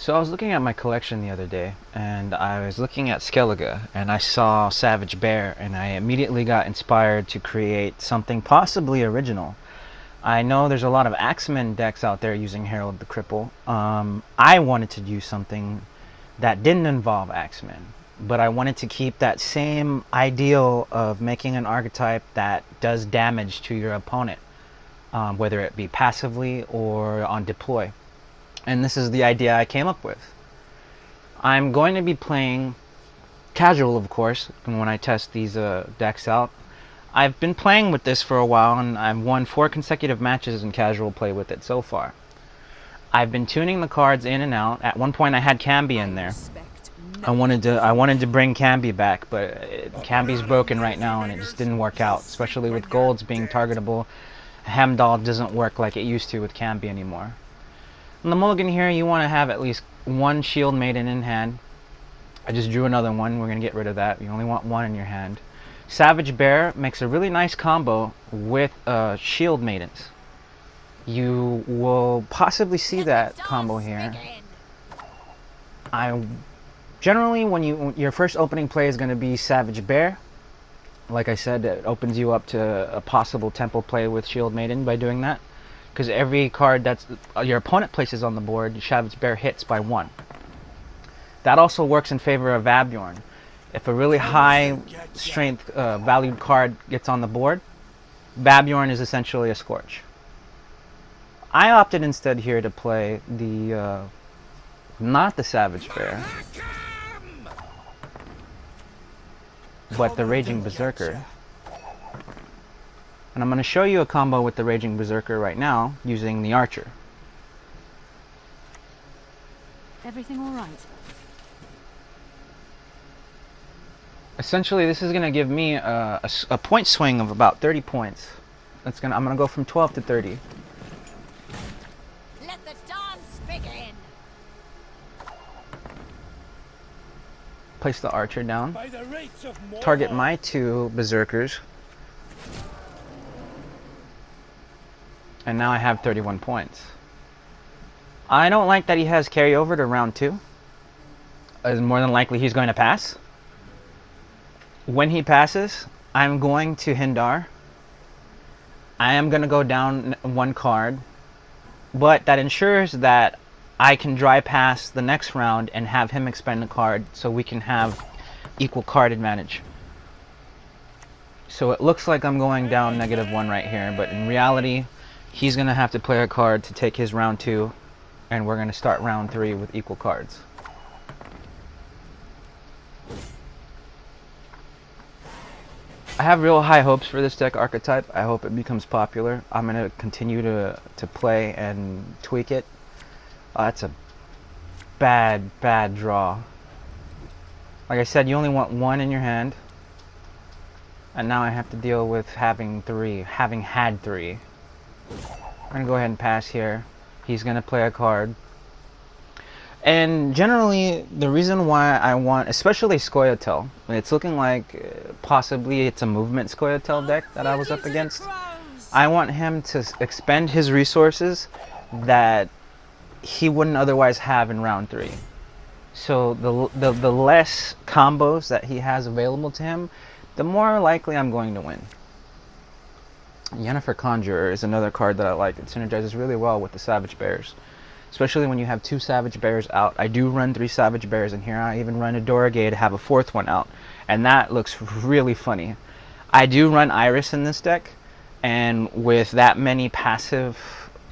So I was looking at my collection the other day, and I was looking at Skellige, and I saw Savage Bear, and I immediately got inspired to create something possibly original. I know there's a lot of Axemen decks out there using Herald the Cripple. I wanted to do something that didn't involve Axemen, but I wanted to keep that same ideal of making an archetype that does damage to your opponent, whether it be passively or on deploy. And this is the idea I came up with. I'm going to be playing casual, of course, when I test these decks out. I've been playing with this for a while, and I've won 4 consecutive matches in casual play with it so far. I've been tuning the cards in and out. At one point I had Kambi in there. I wanted to bring Kambi back, but Kambi's broken right now and it just didn't work out, especially with golds being targetable. Hemdall doesn't work like it used to with Kambi anymore. On the mulligan here, you want to have at least one Shield Maiden in hand. I just drew another one. We're going to get rid of that. You only want one in your hand. Savage Bear makes a really nice combo with Shield Maidens. You will possibly see that combo here. Generally, when your first opening play is going to be Savage Bear. Like I said, it opens you up to a possible tempo play with Shield Maiden by doing that. Because every card that your opponent places on the board, Savage Bear hits by 1. That also works in favor of Vabjorn. If a really high strength valued card gets on the board, Vabjorn is essentially a Scorch. I opted instead here to play the not the Savage Bear, but the Raging Berserker. And I'm going to show you a combo with the Raging Berserker right now using the Archer. Everything all right? Essentially, this is going to give me a point swing of about 30 points. I'm going to go from 12 to 30. Let the dance begin. Place the Archer down. Target my 2 Berserkers. And now I have 31 points. I don't like that he has carryover to round 2. More than likely he's going to pass. When he passes, I'm going to Hindar. I am going to go down 1 card. But that ensures that I can dry pass the next round and have him expend a card so we can have equal card advantage. So it looks like I'm going down -1 right here, but in reality, he's going to have to play a card to take his round 2, and we're going to start round 3 with equal cards. I have real high hopes for this deck archetype. I hope it becomes popular. I'm going to continue to play and tweak it. That's a bad draw. Like I said, you only want 1 in your hand. And now I have to deal with having had 3. I'm going to go ahead and pass here. He's going to play a card. And generally, the reason why I want, especially Scoia'tael, it's looking like possibly it's a movement Scoia'tael deck that I was up against. I want him to expend his resources that he wouldn't otherwise have in round 3. So the less combos that he has available to him, the more likely I'm going to win. Yennefer Conjurer is another card that I like. It synergizes really well with the Savage Bears, especially when you have 2 Savage Bears out. I do run 3 Savage Bears in here. I even run a Doragay to have a 4th one out, and that looks really funny. I do run Iris in this deck, and with that many passive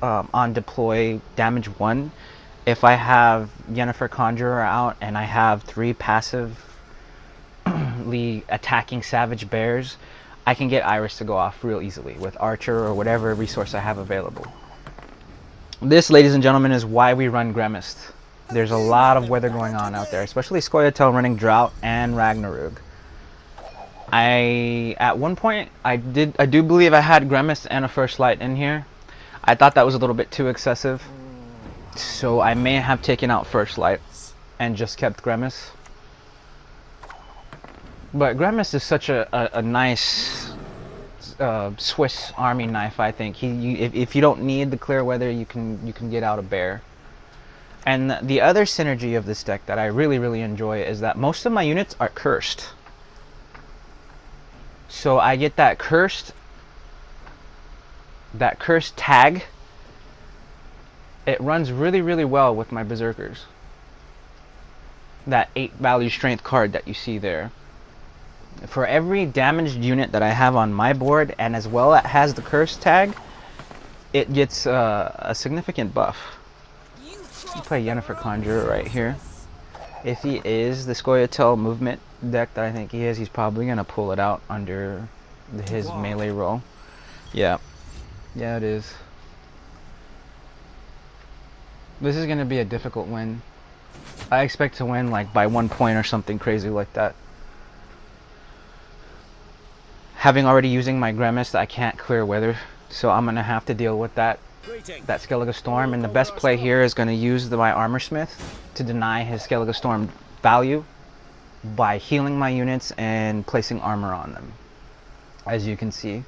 on deploy damage 1, if I have Yennefer Conjurer out and I have 3 passively attacking Savage Bears, I can get Iris to go off real easily with Archer or whatever resource I have available. This, ladies and gentlemen, is why we run Gremist. There's a lot of weather going on out there, especially Scoia'tael running Drought and Ragnarug. At one point, I do believe I had Gremist and a First Light in here. I thought that was a little bit too excessive, so I may have taken out First Light and just kept Gremist. But Gremist is such a nice Swiss Army knife, I think. If you don't need the clear weather, you can get out a bear. And the other synergy of this deck that I really, really enjoy is that most of my units are cursed. So I get that cursed tag. It runs really, really well with my berserkers. That 8 value strength card that you see there. For every damaged unit that I have on my board, and as well it has the curse tag, it gets a significant buff. I'll play Yennefer Conjurer right here. If he is the Scoia'tael movement deck that I think he is, he's probably going to pull it out under his melee role. Yeah. Yeah, it is. This is going to be a difficult win. I expect to win like by 1 point or something crazy like that. Having already using my Grimace, I can't clear weather, so I'm going to have to deal with that Skellige Storm. And the best play here is going to use my Armor Smith to deny his Skellige Storm value by healing my units and placing armor on them, as you can see.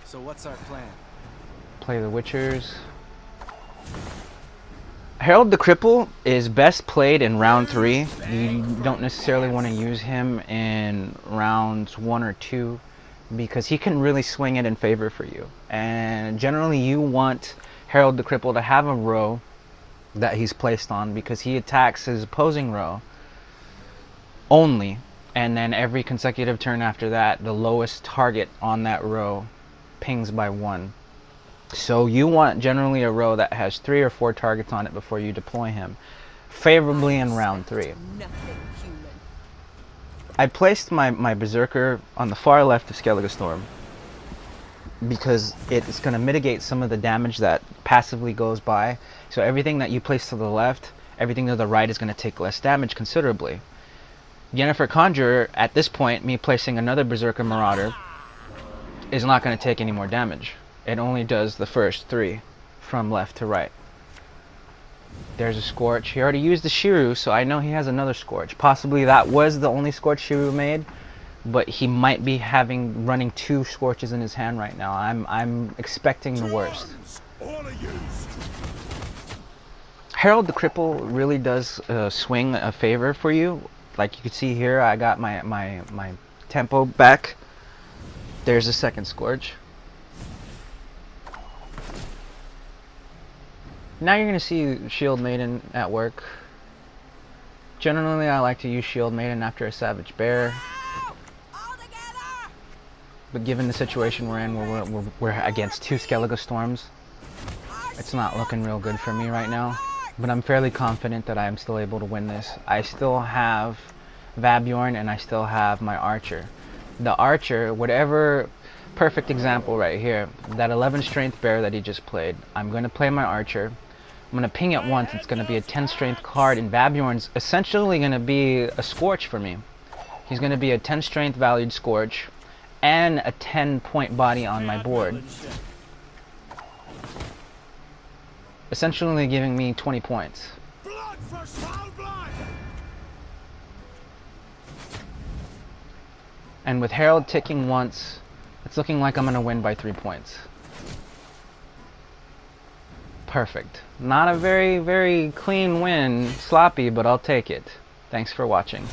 So what's our plan? Play the Witchers. Herald the Cripple is best played in round 3. You don't necessarily want to use him in rounds 1 or 2 because he can really swing it in favor for you. And generally you want Herald the Cripple to have a row that he's placed on because he attacks his opposing row only, and then every consecutive turn after that the lowest target on that row pings by 1. So you want generally a row that has 3 or 4 targets on it before you deploy him, favorably in round 3. I placed my Berserker on the far left of Skellige Storm because it's going to mitigate some of the damage that passively goes by. So everything that you place to the left, everything to the right is going to take less damage considerably. Yennefer Conjurer, at this point, me placing another Berserker Marauder, is not going to take any more damage. It only does the first 3 from left to right. There's a Scorch. He already used the Shiru, so I know he has another Scorch. Possibly that was the only Scorch Shiru made, but he might be running 2 Scorches in his hand right now. I'm expecting the worst. Herald the Cripple really does swing a favor for you. Like you can see here, I got my tempo back. There's a second Scorch. Now you're going to see Shield Maiden at work. Generally, I like to use Shield Maiden after a Savage Bear. But given the situation we're in, where we're against 2 Skellige Storms, it's not looking real good for me right now. But I'm fairly confident that I am still able to win this. I still have Vabjorn and I still have my Archer. The Archer, whatever... Perfect example right here. That 11 strength bear that he just played. I'm going to play my Archer. I'm going to ping it once. It's going to be a 10 strength card, and Vabjorn's essentially going to be a Scorch for me. He's going to be a 10 strength valued Scorch and a 10 point body on my board. Essentially giving me 20 points. And with Herald ticking once, it's looking like I'm going to win by 3 points. Perfect. Not a very, very clean win. Sloppy, but I'll take it. Thanks for watching.